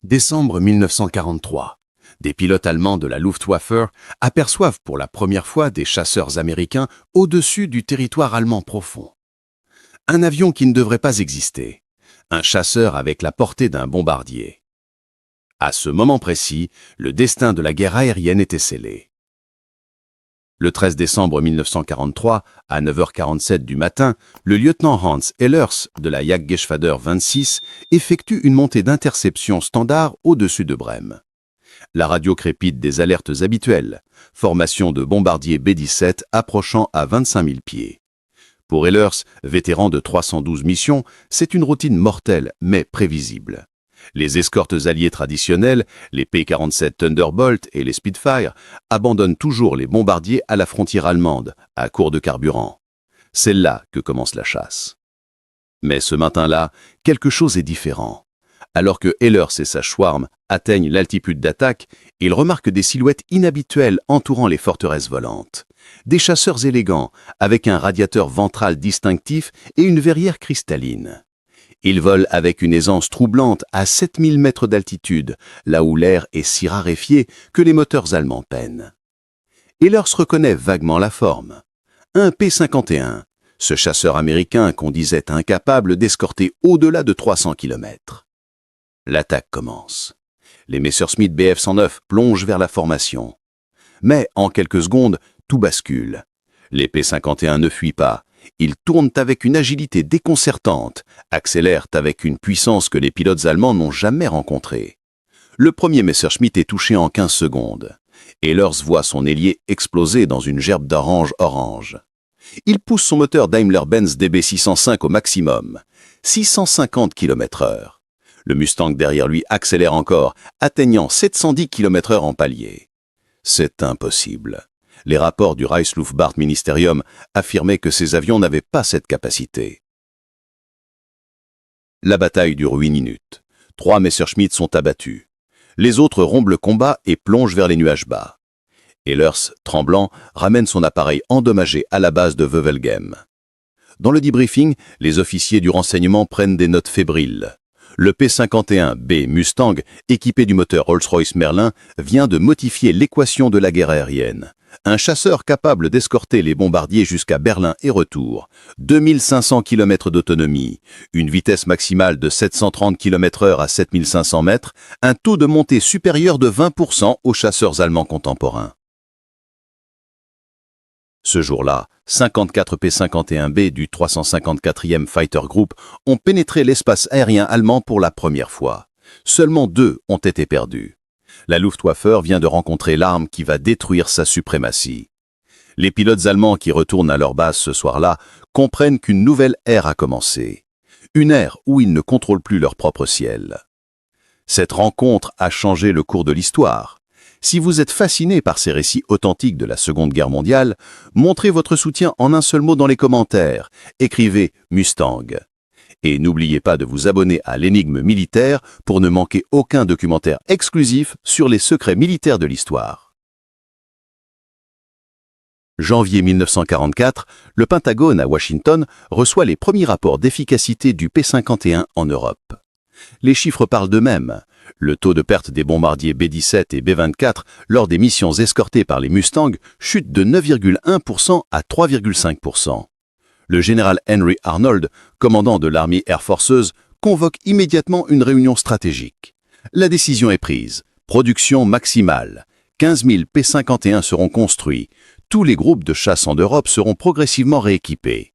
Décembre 1943. Des pilotes allemands de la Luftwaffe aperçoivent pour la première fois des chasseurs américains au-dessus du territoire allemand profond. Un avion qui ne devrait pas exister. Un chasseur avec la portée d'un bombardier. À ce moment précis, le destin de la guerre aérienne était scellé. Le 13 décembre 1943, à 9h47 du matin, le lieutenant Hans Ehlers de la Jagdgeschwader 26 effectue une montée d'interception standard au-dessus de Brême. La radio crépite des alertes habituelles. Formation de bombardiers B-17 approchant à 25 000 pieds. Pour Ehlers, vétéran de 312 missions, c'est une routine mortelle mais prévisible. Les escortes alliées traditionnelles, les P-47 Thunderbolt et les Spitfire, abandonnent toujours les bombardiers à la frontière allemande, à court de carburant. C'est là que commence la chasse. Mais ce matin-là, quelque chose est différent. Alors que Ehlers et sa Schwarm atteignent l'altitude d'attaque, ils remarquent des silhouettes inhabituelles entourant les forteresses volantes. Des chasseurs élégants, avec un radiateur ventral distinctif et une verrière cristalline. Ils volent avec une aisance troublante à 7000 mètres d'altitude, là où l'air est si raréfié que les moteurs allemands peinent. Ehlers reconnaît vaguement la forme. Un P-51, ce chasseur américain qu'on disait incapable d'escorter au-delà de 300 km. L'attaque commence. Les Messerschmitt Bf-109 plongent vers la formation. Mais en quelques secondes, tout bascule. Les P-51 ne fuient pas. Ils tournent avec une agilité déconcertante, accélèrent avec une puissance que les pilotes allemands n'ont jamais rencontrée. Le premier Messerschmitt est touché en 15 secondes. Ehlers voit son ailier exploser dans une gerbe d'orange. Il pousse son moteur Daimler-Benz DB605 au maximum, 650 km/h. Le Mustang derrière lui accélère encore, atteignant 710 km/h en palier. C'est impossible. Les rapports du Reichsluftfahrtministerium affirmaient que ces avions n'avaient pas cette capacité. La bataille dure 8 minutes. 3 Messerschmitt sont abattus. Les autres rompent le combat et plongent vers les nuages bas. Ehlers, tremblant, ramène son appareil endommagé à la base de Wevelgem. Dans le debriefing, les officiers du renseignement prennent des notes fébriles. Le P-51B Mustang, équipé du moteur Rolls-Royce Merlin, vient de modifier l'équation de la guerre aérienne. Un chasseur capable d'escorter les bombardiers jusqu'à Berlin et retour, 2500 km d'autonomie, une vitesse maximale de 730 km/h à 7500 mètres, un taux de montée supérieur de 20% aux chasseurs allemands contemporains. Ce jour-là, 54 P-51B du 354e Fighter Group ont pénétré l'espace aérien allemand pour la première fois. Seulement 2 ont été perdus. La Luftwaffe vient de rencontrer l'arme qui va détruire sa suprématie. Les pilotes allemands qui retournent à leur base ce soir-là comprennent qu'une nouvelle ère a commencé. Une ère où ils ne contrôlent plus leur propre ciel. Cette rencontre a changé le cours de l'histoire. Si vous êtes fasciné par ces récits authentiques de la Seconde Guerre mondiale, montrez votre soutien en un seul mot dans les commentaires. Écrivez « Mustang ». Et n'oubliez pas de vous abonner à l'Énigme militaire pour ne manquer aucun documentaire exclusif sur les secrets militaires de l'histoire. Janvier 1944, le Pentagone à Washington reçoit les premiers rapports d'efficacité du P-51 en Europe. Les chiffres parlent d'eux-mêmes. Le taux de perte des bombardiers B-17 et B-24 lors des missions escortées par les Mustangs chute de 9,1% à 3,5%. Le général Henry Arnold, commandant de l'armée Air Forces, convoque immédiatement une réunion stratégique. La décision est prise. Production maximale. 15 000 P-51 seront construits. Tous les groupes de chasse en Europe seront progressivement rééquipés.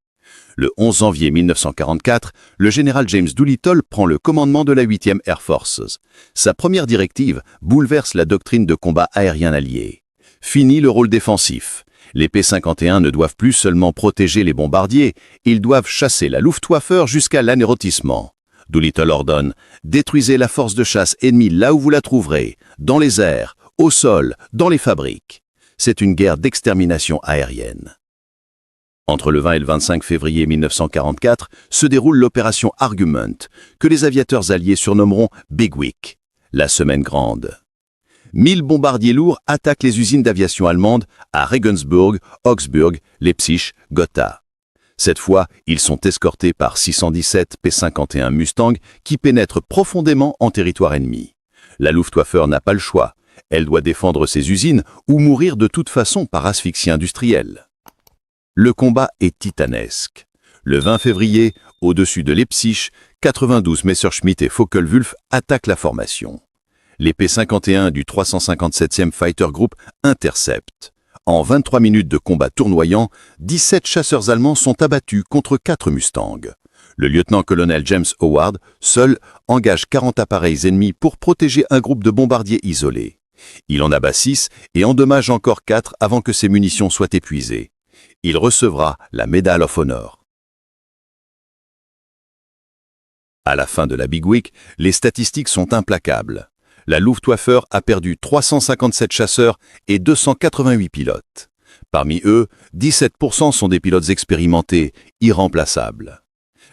Le 11 janvier 1944, le général James Doolittle prend le commandement de la 8e Air Forces. Sa première directive bouleverse la doctrine de combat aérien allié. Fini le rôle défensif. Les P-51 ne doivent plus seulement protéger les bombardiers, ils doivent chasser la Luftwaffe jusqu'à l'anéantissement. Doolittle ordonne « Détruisez la force de chasse ennemie là où vous la trouverez, dans les airs, au sol, dans les fabriques. » C'est une guerre d'extermination aérienne. Entre le 20 et le 25 février 1944 se déroule l'opération Argument, que les aviateurs alliés surnommeront Big Week, la semaine grande. 1000 bombardiers lourds attaquent les usines d'aviation allemandes à Regensburg, Augsburg, Leipzig, Gotha. Cette fois, ils sont escortés par 617 P-51 Mustang qui pénètrent profondément en territoire ennemi. La Luftwaffe n'a pas le choix. Elle doit défendre ses usines ou mourir de toute façon par asphyxie industrielle. Le combat est titanesque. Le 20 février, au-dessus de Leipzig, 92 Messerschmitt et Focke-Wulf attaquent la formation. Les P-51 du 357e Fighter Group interceptent. En 23 minutes de combat tournoyant, 17 chasseurs allemands sont abattus contre 4 Mustangs. Le lieutenant-colonel James Howard, seul, engage 40 appareils ennemis pour protéger un groupe de bombardiers isolés. Il en abat 6 et endommage encore 4 avant que ses munitions soient épuisées. Il recevra la Medal of Honor. À la fin de la Big Week, les statistiques sont implacables. La Luftwaffe a perdu 357 chasseurs et 288 pilotes. Parmi eux, 17% sont des pilotes expérimentés, irremplaçables.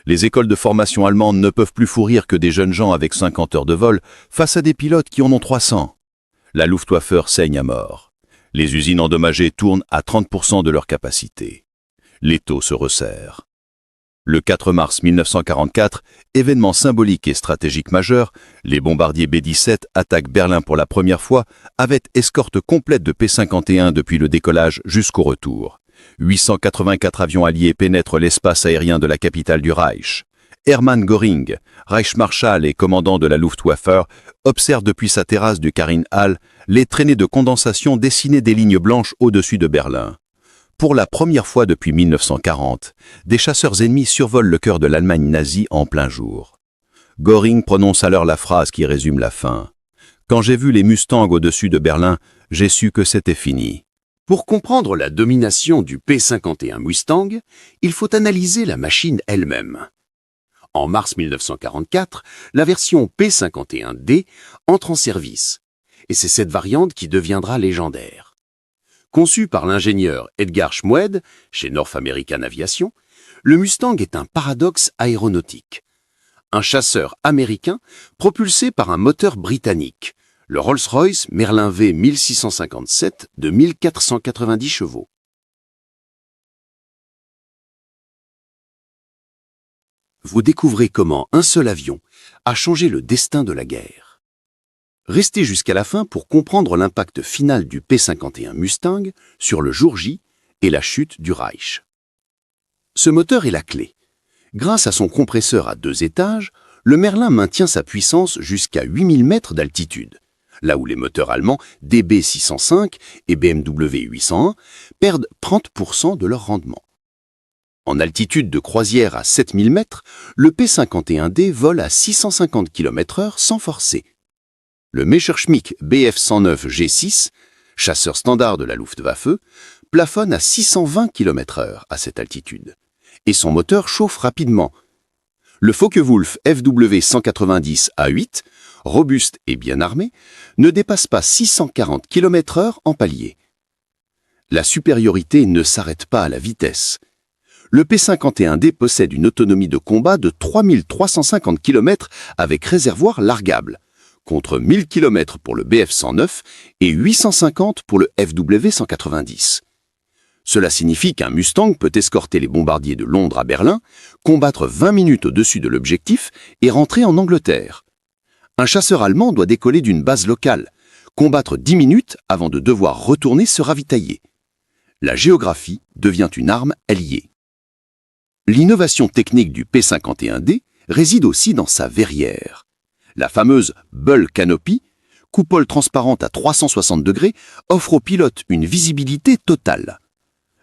Les écoles de formation allemandes ne peuvent plus fournir que des jeunes gens avec 50 heures de vol face à des pilotes qui en ont 300. La Luftwaffe saigne à mort. Les usines endommagées tournent à 30% de leur capacité. L'étau se resserre. Le 4 mars 1944, événement symbolique et stratégique majeur, les bombardiers B-17 attaquent Berlin pour la première fois avec escorte complète de P-51 depuis le décollage jusqu'au retour. 884 avions alliés pénètrent l'espace aérien de la capitale du Reich. Hermann Göring, Reichsmarschall et commandant de la Luftwaffe, observe depuis sa terrasse du Karinhall les traînées de condensation dessiner des lignes blanches au-dessus de Berlin. Pour la première fois depuis 1940, des chasseurs ennemis survolent le cœur de l'Allemagne nazie en plein jour. Göring prononce alors la phrase qui résume la fin. « Quand j'ai vu les Mustangs au-dessus de Berlin, j'ai su que c'était fini. » Pour comprendre la domination du P-51 Mustang, il faut analyser la machine elle-même. En mars 1944, la version P-51D entre en service, et c'est cette variante qui deviendra légendaire. Conçu par l'ingénieur Edgar Schmued chez North American Aviation, le Mustang est un paradoxe aéronautique. Un chasseur américain propulsé par un moteur britannique, le Rolls-Royce Merlin V 1657 de 1490 chevaux. Vous découvrez comment un seul avion a changé le destin de la guerre. Restez jusqu'à la fin pour comprendre l'impact final du P-51 Mustang sur le jour J et la chute du Reich. Ce moteur est la clé. Grâce à son compresseur à 2 étages, le Merlin maintient sa puissance jusqu'à 8000 mètres d'altitude, là où les moteurs allemands DB605 et BMW 801 perdent 30% de leur rendement. En altitude de croisière à 7000 mètres, le P-51D vole à 650 km/h sans forcer. Le Messerschmitt Bf 109 G6, chasseur standard de la Luftwaffe, plafonne à 620 km/h à cette altitude, et son moteur chauffe rapidement. Le Focke-Wulf FW 190 A8, robuste et bien armé, ne dépasse pas 640 km/h en palier. La supériorité ne s'arrête pas à la vitesse. Le P-51D possède une autonomie de combat de 3350 km avec réservoir largable, contre 1000 km pour le Bf 109 et 850 pour le FW 190. Cela signifie qu'un Mustang peut escorter les bombardiers de Londres à Berlin, combattre 20 minutes au-dessus de l'objectif et rentrer en Angleterre. Un chasseur allemand doit décoller d'une base locale, combattre 10 minutes avant de devoir retourner se ravitailler. La géographie devient une arme alliée. L'innovation technique du P-51D réside aussi dans sa verrière. La fameuse Bull Canopy, coupole transparente à 360 degrés, offre aux pilotes une visibilité totale.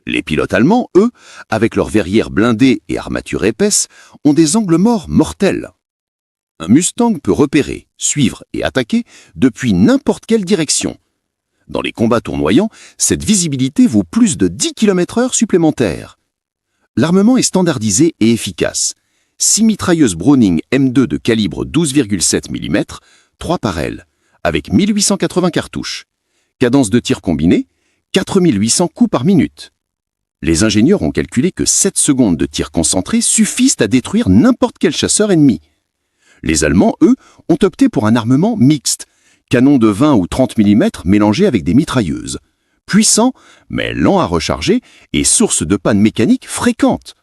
Les pilotes allemands, eux, avec leurs verrières blindées et armatures épaisses, ont des angles morts mortels. Un Mustang peut repérer, suivre et attaquer depuis n'importe quelle direction. Dans les combats tournoyants, cette visibilité vaut plus de 10 km/h supplémentaires. L'armement est standardisé et efficace. 6 mitrailleuses Browning M2 de calibre 12,7 mm, 3 par aile, avec 1880 cartouches. Cadence de tir combinée, 4800 coups par minute. Les ingénieurs ont calculé que 7 secondes de tir concentré suffisent à détruire n'importe quel chasseur ennemi. Les Allemands, eux, ont opté pour un armement mixte, canon de 20 ou 30 mm mélangé avec des mitrailleuses. Puissant, mais lent à recharger et source de panne mécanique fréquente.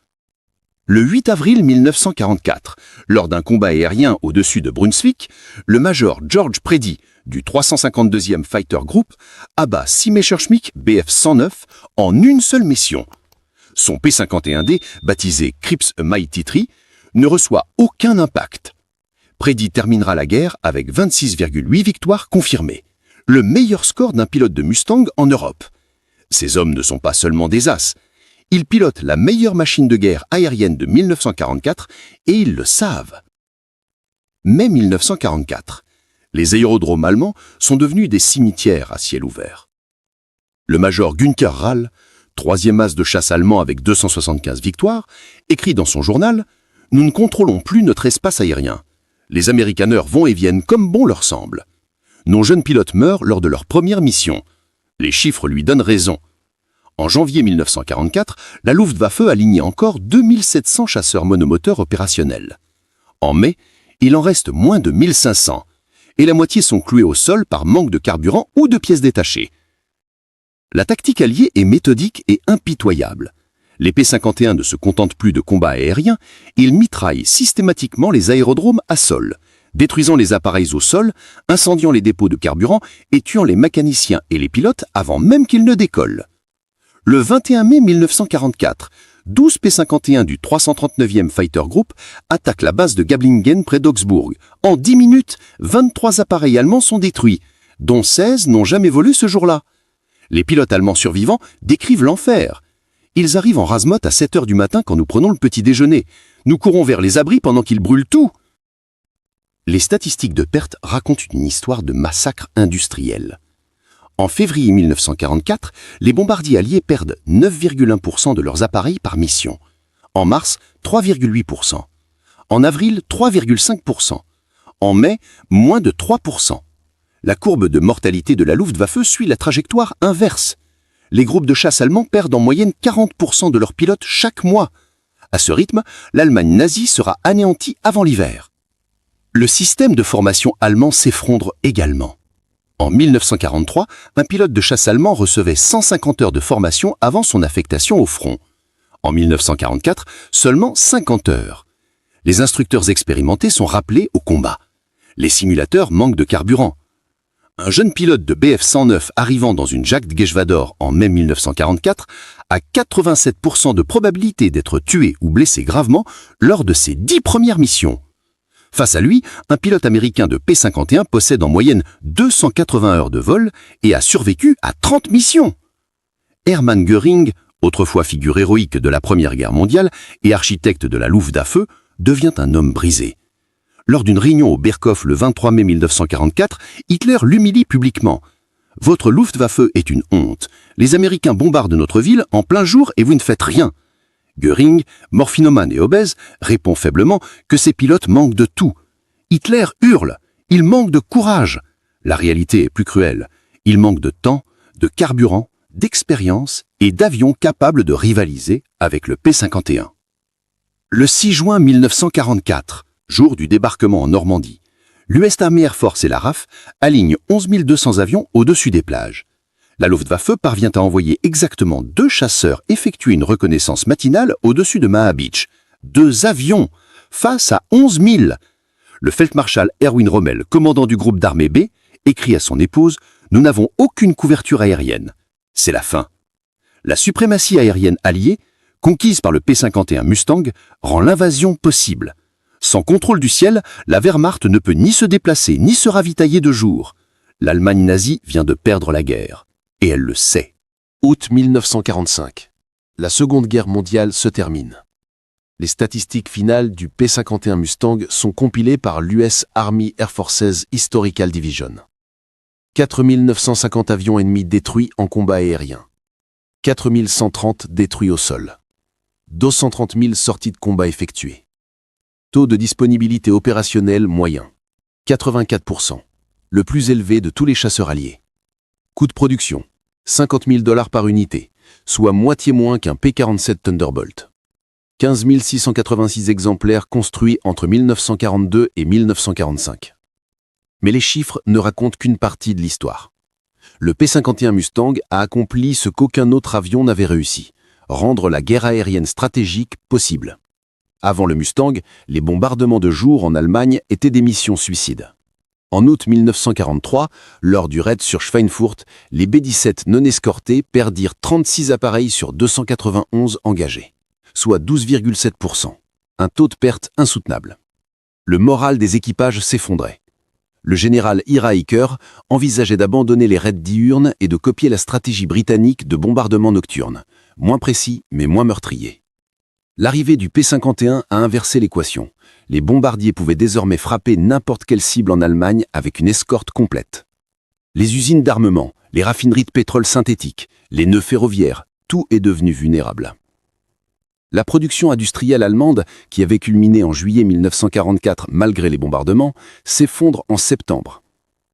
Le 8 avril 1944, lors d'un combat aérien au-dessus de Brunswick, le major George Preddy du 352e Fighter Group abat 6 Messerschmitt Bf-109 en une seule mission. Son P-51D, baptisé Crips A Mighty Tree, ne reçoit aucun impact. Preddy terminera la guerre avec 26,8 victoires confirmées, le meilleur score d'un pilote de Mustang en Europe. Ces hommes ne sont pas seulement des as. Ils pilotent la meilleure machine de guerre aérienne de 1944 et ils le savent. Mai 1944, les aérodromes allemands sont devenus des cimetières à ciel ouvert. Le major Günther Rall, troisième as de chasse allemand avec 275 victoires, écrit dans son journal « Nous ne contrôlons plus notre espace aérien. Les Américaneurs vont et viennent comme bon leur semble. Nos jeunes pilotes meurent lors de leur première mission. Les chiffres lui donnent raison. » En janvier 1944, la Luftwaffe alignait encore 2700 chasseurs monomoteurs opérationnels. En mai, il en reste moins de 1500, et la moitié sont cloués au sol par manque de carburant ou de pièces détachées. La tactique alliée est méthodique et impitoyable. Les P-51 ne se contentent plus de combats aériens, ils mitraillent systématiquement les aérodromes à sol, détruisant les appareils au sol, incendiant les dépôts de carburant et tuant les mécaniciens et les pilotes avant même qu'ils ne décollent. Le 21 mai 1944, 12 P-51 du 339e Fighter Group attaquent la base de Gablingen près d'Augsbourg. En 10 minutes, 23 appareils allemands sont détruits, dont 16 n'ont jamais volé ce jour-là. Les pilotes allemands survivants décrivent l'enfer. Ils arrivent en rase-motte à 7 heures du matin quand nous prenons le petit déjeuner. Nous courons vers les abris pendant qu'ils brûlent tout. Les statistiques de pertes racontent une histoire de massacre industriel. En février 1944, les bombardiers alliés perdent 9,1% de leurs appareils par mission. En mars, 3,8%. En avril, 3,5%. En mai, moins de 3%. La courbe de mortalité de la Luftwaffe suit la trajectoire inverse. Les groupes de chasse allemands perdent en moyenne 40% de leurs pilotes chaque mois. À ce rythme, l'Allemagne nazie sera anéantie avant l'hiver. Le système de formation allemand s'effondre également. En 1943, un pilote de chasse allemand recevait 150 heures de formation avant son affectation au front. En 1944, seulement 50 heures. Les instructeurs expérimentés sont rappelés au combat. Les simulateurs manquent de carburant. Un jeune pilote de Bf-109 arrivant dans une Jagdgeschwader en mai 1944 a 87% de probabilité d'être tué ou blessé gravement lors de ses 10 premières missions. Face à lui, un pilote américain de P-51 possède en moyenne 280 heures de vol et a survécu à 30 missions. Hermann Göring, autrefois figure héroïque de la Première Guerre mondiale et architecte de la Luftwaffe, devient un homme brisé. Lors d'une réunion au Berghof le 23 mai 1944, Hitler l'humilie publiquement. « Votre Luftwaffe est une honte. Les Américains bombardent notre ville en plein jour et vous ne faites rien. » Göring, morphinomane et obèse, répond faiblement que ses pilotes manquent de tout. Hitler hurle « Il manque de courage !» La réalité est plus cruelle. Il manque de temps, de carburant, d'expérience et d'avions capables de rivaliser avec le P-51. Le 6 juin 1944, jour du débarquement en Normandie, l'US Army Air Force et la RAF alignent 11 200 avions au-dessus des plages. La Luftwaffe parvient à envoyer exactement 2 chasseurs effectuer une reconnaissance matinale au-dessus de Maha Beach. 2 avions, face à 11 000. Le Feldmarschall Erwin Rommel, commandant du groupe d'armée B, écrit à son épouse « Nous n'avons aucune couverture aérienne. C'est la fin. » La suprématie aérienne alliée, conquise par le P-51 Mustang, rend l'invasion possible. Sans contrôle du ciel, la Wehrmacht ne peut ni se déplacer ni se ravitailler de jour. L'Allemagne nazie vient de perdre la guerre. Et elle le sait. Août 1945. La Seconde Guerre mondiale se termine. Les statistiques finales du P-51 Mustang sont compilées par l'US Army Air Forces Historical Division. 4 950 avions ennemis détruits en combat aérien. 4 130 détruits au sol. 230 000 sorties de combat effectuées. Taux de disponibilité opérationnelle moyen. 84%. Le plus élevé de tous les chasseurs alliés. Coût de production, $50 000 par unité, soit moitié moins qu'un P-47 Thunderbolt. 15 686 exemplaires construits entre 1942 et 1945. Mais les chiffres ne racontent qu'une partie de l'histoire. Le P-51 Mustang a accompli ce qu'aucun autre avion n'avait réussi, rendre la guerre aérienne stratégique possible. Avant le Mustang, les bombardements de jour en Allemagne étaient des missions suicides. En août 1943, lors du raid sur Schweinfurt, les B-17 non escortés perdirent 36 appareils sur 291 engagés, soit 12,7%, un taux de perte insoutenable. Le moral des équipages s'effondrait. Le général Ira Eaker envisageait d'abandonner les raids diurnes et de copier la stratégie britannique de bombardement nocturne, moins précis mais moins meurtrier. L'arrivée du P-51 a inversé l'équation. Les bombardiers pouvaient désormais frapper n'importe quelle cible en Allemagne avec une escorte complète. Les usines d'armement, les raffineries de pétrole synthétique, les nœuds ferroviaires, tout est devenu vulnérable. La production industrielle allemande, qui avait culminé en juillet 1944 malgré les bombardements, s'effondre en septembre.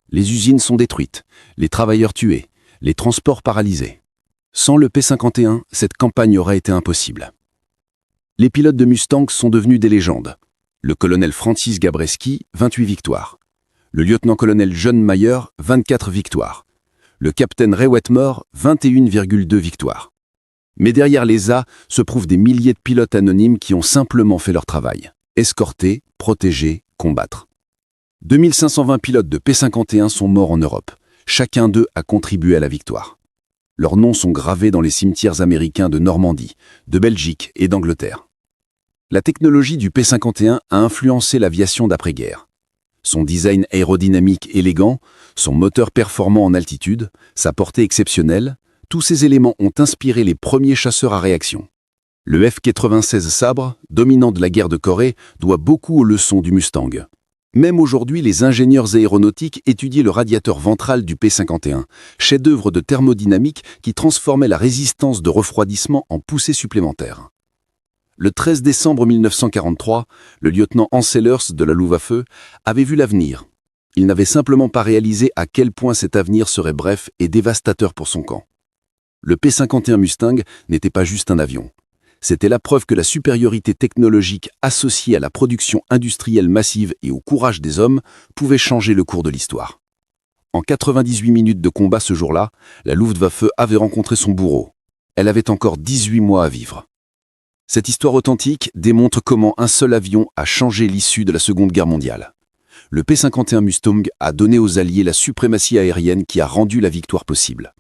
Les usines sont détruites, les travailleurs tués, les transports paralysés. Sans le P-51, cette campagne aurait été impossible. Les pilotes de Mustang sont devenus des légendes. Le colonel Francis Gabreski, 28 victoires. Le lieutenant-colonel John Mayer, 24 victoires. Le capitaine Ray Wetmore, 21,2 victoires. Mais derrière les A se trouvent des milliers de pilotes anonymes qui ont simplement fait leur travail. Escorter, protéger, combattre. 2520 pilotes de P-51 sont morts en Europe. Chacun d'eux a contribué à la victoire. Leurs noms sont gravés dans les cimetières américains de Normandie, de Belgique et d'Angleterre. La technologie du P-51 a influencé l'aviation d'après-guerre. Son design aérodynamique élégant, son moteur performant en altitude, sa portée exceptionnelle, tous ces éléments ont inspiré les premiers chasseurs à réaction. Le F-96 Sabre, dominant de la guerre de Corée, doit beaucoup aux leçons du Mustang. Même aujourd'hui, les ingénieurs aéronautiques étudiaient le radiateur ventral du P-51, chef-d'œuvre de thermodynamique qui transformait la résistance de refroidissement en poussée supplémentaire. Le 13 décembre 1943, le lieutenant Hans Sellers de la Luftwaffe avait vu l'avenir. Il n'avait simplement pas réalisé à quel point cet avenir serait bref et dévastateur pour son camp. Le P-51 Mustang n'était pas juste un avion. C'était la preuve que la supériorité technologique associée à la production industrielle massive et au courage des hommes pouvait changer le cours de l'histoire. En 98 minutes de combat ce jour-là, la Luftwaffe avait rencontré son bourreau. Elle avait encore 18 mois à vivre. Cette histoire authentique démontre comment un seul avion a changé l'issue de la Seconde Guerre mondiale. Le P-51 Mustang a donné aux Alliés la suprématie aérienne qui a rendu la victoire possible.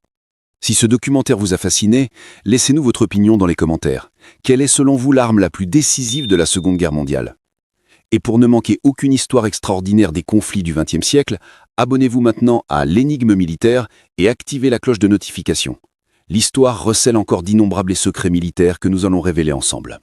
Si ce documentaire vous a fasciné, laissez-nous votre opinion dans les commentaires. Quelle est selon vous l'arme la plus décisive de la Seconde Guerre mondiale? Et pour ne manquer aucune histoire extraordinaire des conflits du XXe siècle, abonnez-vous maintenant à l'Énigme militaire et activez la cloche de notification. L'histoire recèle encore d'innombrables secrets militaires que nous allons révéler ensemble.